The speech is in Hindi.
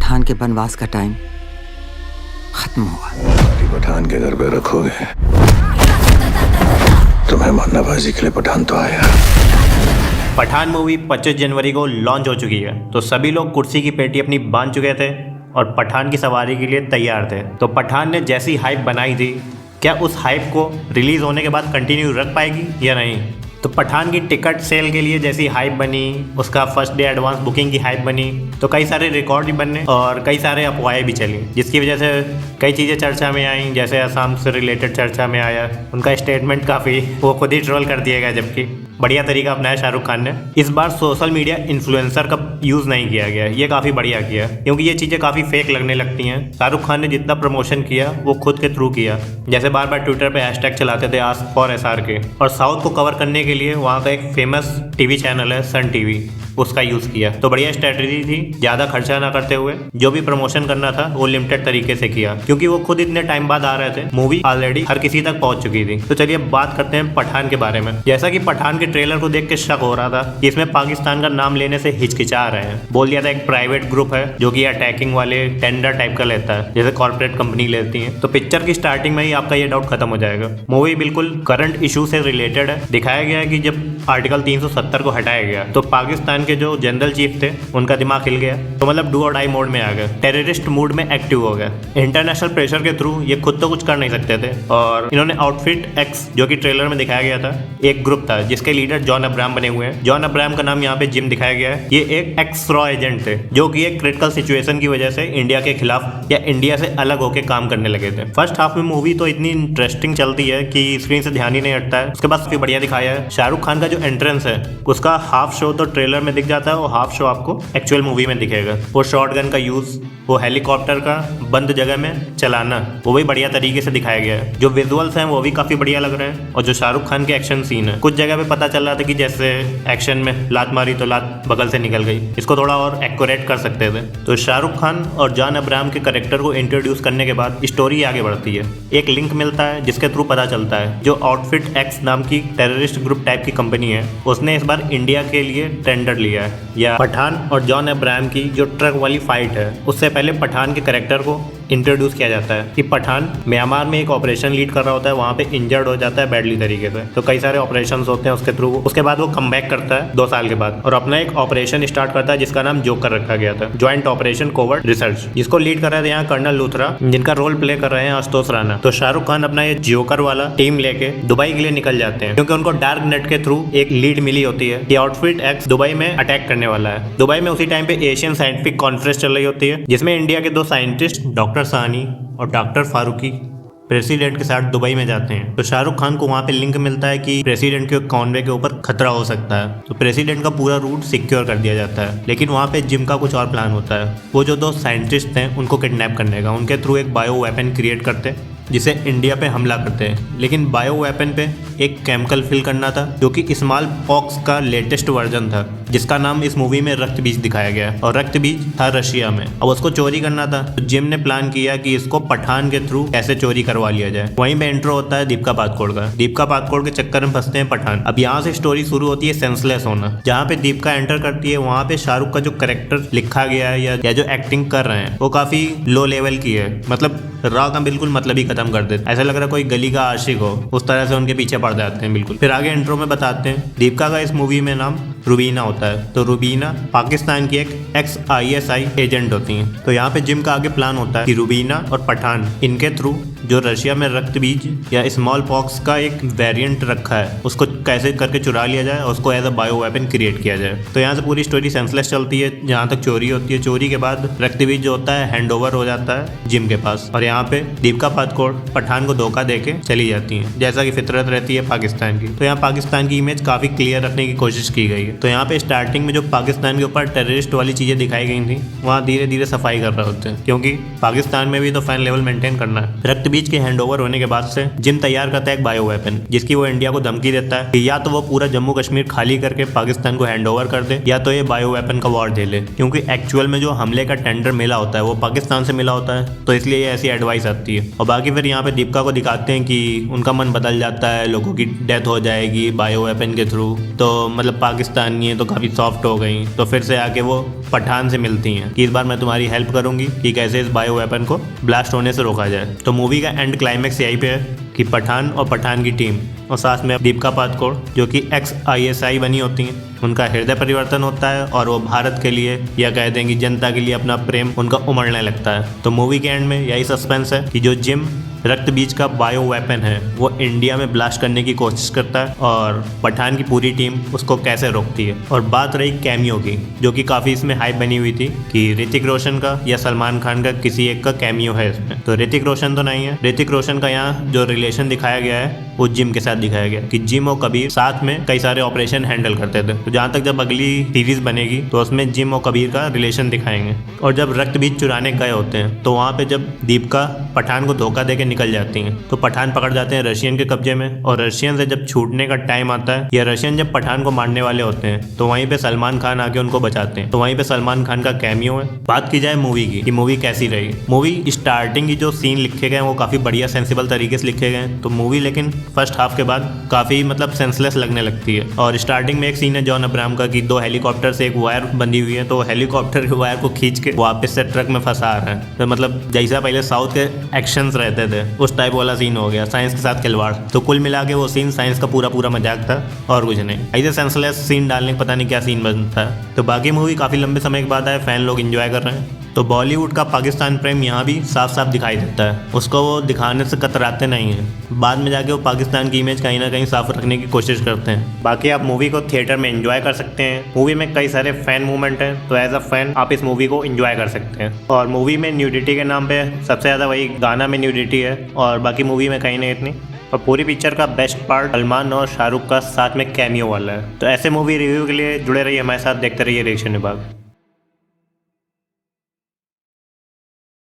पठान के वनवास का टाइम खत्म हुआ। पठान के घर पे रखोगे तो मेहमान नवाजी के लिए पठान तो आया। पठान मूवी 25 जनवरी को लॉन्च हो चुकी है, तो सभी लोग कुर्सी की पेटी अपनी बांध चुके थे और पठान की सवारी के लिए तैयार थे। तो पठान ने जैसी हाइप बनाई थी, क्या उस हाइप को रिलीज होने के बाद कंटिन्यू रख पाएगी या नहीं। तो पठान की टिकट सेल के लिए जैसी हाइप बनी, उसका फर्स्ट डे एडवांस बुकिंग की हाइप बनी, तो कई सारे रिकॉर्ड भी बनने और कई सारे अफवाहें भी चली, जिसकी वजह से कई चीज़ें चर्चा में आई। जैसे असम से रिलेटेड चर्चा में आया, उनका स्टेटमेंट काफ़ी वो खुद ही ट्रोल कर दिया गया, जबकि बढ़िया तरीका अपनाया शाहरुख खान ने। इस बार सोशल मीडिया इन्फ्लुएंसर का यूज़ नहीं किया गया, ये काफ़ी बढ़िया किया, क्योंकि ये चीज़ें काफ़ी फेक लगने लगती हैं। शाहरुख खान ने जितना प्रमोशन किया वो खुद के थ्रू किया, जैसे बार बार ट्विटर पे हैशटैग चलाते थे आस्क फॉर SRK, और साउथ को कवर करने के लिए वहाँ का एक फेमस टीवी चैनल है सन टीवी, उसका यूज़ किया। तो बढ़िया स्ट्रेटजी थी, ज़्यादा खर्चा ना करते हुए जो भी प्रमोशन करना था वो लिमिटेड तरीके से किया, क्योंकि वो खुद इतने टाइम बाद आ रहे थे, मूवी ऑलरेडी हर किसी तक पहुंच चुकी थी। तो चलिए बात करते हैं पठान के बारे में। जैसा कि पठान के ट्रेलर को देख के शक हो रहा था कि इसमें पाकिस्तान का नाम लेने से हिचकिचा रहे हैं। बोल दिया था एक प्राइवेट ग्रुप है जो कि अटैकिंग वाले टेंडर टाइप का लेता है, जैसे कॉर्पोरेट कंपनी लेती है। तो पिक्चर की स्टार्टिंग में ही आपका ये डाउट खत्म हो जाएगा। मूवी बिल्कुल करंट इशू से रिलेटेड है। दिखाया गया है कि जब आर्टिकल 370 को हटाया गया तो पाकिस्तान के जो जनरल चीफ थे उनका दिमाग हिल गया, तो मतलब डू और डाई मोड में आ गए, टेररिस्ट मूड में एक्टिव हो गए। इंटरनेशनल प्रेशर के थ्रू ये खुद तो कुछ कर नहीं सकते थे, और इन्होंने आउटफिट एक्स, जो कि ट्रेलर में दिखाया गया था, एक ग्रुप था जिसके लीडर जॉन अब्राहम बने हुए हैं। जॉन अब्राहम का नाम यहाँ पे जिम दिखाया गया है। ये एक एक्स रॉ एजेंट थे जो कि एक क्रिटिकल सिचुएशन की वजह से इंडिया के खिलाफ या इंडिया से अलग होकर काम करने लगे थे। फर्स्ट हाफ में मूवी तो इतनी इंटरेस्टिंग चलती है कि स्क्रीन से ध्यान ही नहीं हटता है। उसके बाद काफी बढ़िया दिखाया है। शाहरुख खान का जो एंट्रेंस है उसका हाफ शो तो ट्रेलर में दिख जाता है, और हाफ शो आपको एक्चुअल मूवी में दिखेगा। वो शॉटगन का यूज, वो हेलीकॉप्टर का बंद जगह में चलाना, वो भी बढ़िया तरीके से दिखाया गया है। जो विजुअल्स हैं वो भी काफी बढ़िया लग रहे हैं, और जो शाहरुख खान के एक्शन सीन है, कुछ जगह पे पता चल रहा था कि जैसे एक्शन में लात मारी तो लात बगल से निकल गई, इसको थोड़ा और एक्यूरेट कर सकते थे। तो शाहरुख खान और जॉन अब्राहम के कैरेक्टर को इंट्रोड्यूस करने के बाद स्टोरी आगे बढ़ती है। एक लिंक मिलता है जिसके थ्रू पता चलता है जो आउटफिट एक्स नाम की टेररिस्ट ग्रुप टाइप की कंपनी है, उसने इस बार इंडिया के लिए टेंडर लिया है। या पठान और जॉन अब्राहम की जो ट्रक वाली फाइट है, उससे पहले पठान के कैरेक्टर को इंट्रोड्यूस किया जाता है कि पठान म्यांमार में एक ऑपरेशन लीड कर रहा होता है, वहाँ पे इंजर्ड हो जाता है बैडली तरीके से। तो कई सारे ऑपरेशंस होते हैं उसके थ्रू। उसके बाद वो कमबैक करता है 2 साल के बाद और अपना एक ऑपरेशन स्टार्ट करता है जिसका नाम जोकर रखा गया था, ज्वाइंट ऑपरेशन कोवर्ट रिसर्च, जिसको लीड कर रहे थे यहाँ कर्नल लूथरा, जिनका रोल प्ले कर रहे हैं आशुतोष राणा। तो शाहरुख खान अपना ये जोकर वाला टीम लेके दुबई के लिए निकल जाते हैं, क्योंकि उनको डार्क नेट के थ्रू एक लीड मिली होती है कि आउटफिट एक्स दुबई में अटैक करने वाला है। दुबई में उसी टाइम पे एशियन साइंटिफिक कॉन्फ्रेंस चल रही होती है, जिसमें इंडिया के 2 साइंटिस्ट डॉक्टर साहनी और डॉक्टर फारूकी प्रेसिडेंट के साथ दुबई में जाते हैं। तो शाहरुख खान को वहाँ पे लिंक मिलता है कि प्रेसिडेंट के कॉन्वे के ऊपर खतरा हो सकता है, तो प्रेसिडेंट का पूरा रूट सिक्योर कर दिया जाता है। लेकिन वहाँ पे जिम का कुछ और प्लान होता है। वो जो 2 साइंटिस्ट हैं उनको किडनैप करने का, उनके थ्रू एक बायो वेपन क्रिएट करते हैं जिसे इंडिया पे हमला करते हैं। लेकिन बायो वेपन पे एक केमिकल फिल करना था जो कि स्मॉल पॉक्स का लेटेस्ट वर्जन था, जिसका नाम इस मूवी में रक्त बीज दिखाया गया है, और रक्त बीज था रशिया में। अब उसको चोरी करना था, तो जिम ने प्लान किया कि इसको पठान के थ्रू कैसे चोरी करवा लिया जाए। वहीं पे इंट्रो होता है दीपिका पादुकोण का। दीपिका पादुकोण के चक्कर में फंसते हैं पठान। अब यहाँ से स्टोरी शुरू होती है सेंसलेस होना। जहाँ पे दीपिका एंटर करती है वहाँ पे शाहरुख का जो कैरेक्टर लिखा गया है या जो एक्टिंग कर रहे हैं वो काफी लो लेवल की है, मतलब रॉ का बिल्कुल मतलब ही खत्म कर देते। ऐसा लग रहा है कोई गली का आशिक हो, उस तरह से उनके पीछे पड़ जाते हैं बिल्कुल। फिर आगे इंट्रो में बताते हैं दीपिका का इस मूवी में नाम रुबीना होता है। तो रुबीना पाकिस्तान की एक एक्स ISI एजेंट होती हैं। तो यहाँ पे जिम का आगे प्लान होता है कि रुबीना और पठान इनके थ्रू जो रशिया में रक्त बीज या स्मॉल पॉक्स का एक वेरिएंट रखा है उसको कैसे करके चुरा लिया जाए और उसको as a bio weapon create किया जाए। तो यहाँ से पूरी स्टोरी सेंसलेस चलती है जहाँ तक चोरी होती है। चोरी के बाद रक्त बीज जो होता है हैंड ओवर हो जाता है जिम के पास, और यहाँ पे दीपिका पादुकोण पठान को धोखा देके चली जाती हैं, जैसा कि फितरत रहती है पाकिस्तान की। तो यहाँ पाकिस्तान की इमेज काफी क्लियर रखने की कोशिश की गई है। तो यहाँ पे स्टार्टिंग में जो पाकिस्तान के ऊपर टेररिस्ट वाली चीजें दिखाई गई थी, वहाँ धीरे धीरे सफाई कर रहे होते हैं, क्योंकि पाकिस्तान में भी तो फाइन लेवल मेंटेन करना है। रक्त बीज के हैंडओवर होने के बाद से जिम तैयार करता है एक बायो वेपन, जिसकी वो इंडिया को धमकी देता है कि या तो वो पूरा जम्मू कश्मीर खाली करके पाकिस्तान को हैंड ओवर कर दे या तो ये बायो वेपन का वॉर दे ले, क्योंकि एक्चुअल में जो हमले का टेंडर मिला होता है वो पाकिस्तान से मिला होता है, तो इसलिए ये ऐसी एडवाइस आती है। और बाकी फिर यहाँ पे दीपिका को दिखाते हैं कि उनका मन बदल जाता है, लोगों की डेथ हो जाएगी बायो वेपन के थ्रू, तो मतलब पाकिस्तानी है तो काफ़ी सॉफ्ट हो गई, तो फिर से आके वो पठान से मिलती हैं कि इस बार मैं तुम्हारी हेल्प करूंगी कि कैसे इस बायो वेपन को ब्लास्ट होने से रोका जाए। तो मूवी का एंड क्लाइमेक्स यही पे है कि पठान और पठान की टीम और साथ में दीपिका पादुकोण जो कि एक्स ISI बनी होती हैं, उनका हृदय परिवर्तन होता है और वो भारत के लिए या कह देंगे जनता के लिए अपना प्रेम उनका उमड़ने लगता है। तो मूवी के एंड में यही सस्पेंस है कि जो जिम रक्त बीज का बायो वेपन है वो इंडिया में ब्लास्ट करने की कोशिश करता है और पठान की पूरी टीम उसको कैसे रोकती है। और बात रही कैमियो की, जो कि काफ़ी इसमें हाइप बनी हुई थी कि ऋतिक रोशन का या सलमान खान का किसी एक का कैमियो है इसमें, तो ऋतिक रोशन तो नहीं है। ऋतिक रोशन का यहाँ जो रिलेशन दिखाया गया है वो जिम के साथ दिखाया गया कि जिम और कबीर साथ में कई सारे ऑपरेशन हैंडल करते थे। तो जहाँ तक जब अगली सीरीज बनेगी तो उसमें जिम और कबीर का रिलेशन दिखाएंगे। और जब रक्त बीज चुराने गए होते हैं तो वहाँ पे जब दीपिका पठान को धोखा देके निकल जाती हैं तो पठान पकड़ जाते हैं रशियन के कब्जे में, और रशियन से जब छूटने का टाइम आता है या रशियन जब पठान को मारने वाले होते हैं तो वहीं पे सलमान खान आके उनको बचाते हैं। तो वहीं पे सलमान खान का कैमियो है। बात की जाए मूवी की कि मूवी कैसी रही, मूवी स्टार्टिंग की जो सीन लिखे गए वो काफ़ी बढ़िया सेंसिबल तरीके से लिखे गए, तो मूवी लेकिन फर्स्ट हाफ के बाद काफ़ी मतलब सेंसलेस लगने लगती है। और स्टार्टिंग में एक सीन है जॉन अब्राहम का कि 2 हेलीकॉप्टर से एक वायर बंधी हुई है, तो हेलीकॉप्टर के वायर को खींच के वापस से ट्रक में फंसा रहा है। तो मतलब जैसा पहले साउथ के एक्शंस रहते थे उस टाइप वाला सीन हो गया, साइंस के साथ खिलवाड़। तो कुल मिला के वो सीन साइंस का पूरा मजाक था और कुछ नहीं। ऐसे सेंसलेस सीन डालने का पता नहीं क्या सीन बनता है। तो बाकी मूवी काफ़ी लंबे समय के बाद आए, फैन लोग एंजॉय कर रहे हैं। तो बॉलीवुड का पाकिस्तान प्रेम यहाँ भी साफ साफ दिखाई देता है, उसको वो दिखाने से कतराते नहीं हैं। बाद में जाके वो पाकिस्तान की इमेज कहीं ना कहीं साफ रखने की कोशिश करते हैं। बाकी आप मूवी को थिएटर में एंजॉय कर सकते हैं। मूवी में कई सारे फैन मूवमेंट हैं, तो एज अ फैन आप इस मूवी को एंजॉय कर सकते हैं। और मूवी में न्यूडिटी के नाम पे सबसे ज़्यादा वही गाना में न्यूडिटी है और बाकी मूवी में कहीं नहीं इतनी। और पूरी पिक्चर का बेस्ट पार्ट सलमान और शाहरुख का साथ में कैमियो वाला है। तो ऐसे मूवी रिव्यू के लिए जुड़े रहिए हमारे साथ, देखते रहिए रिएक्शन विभाग।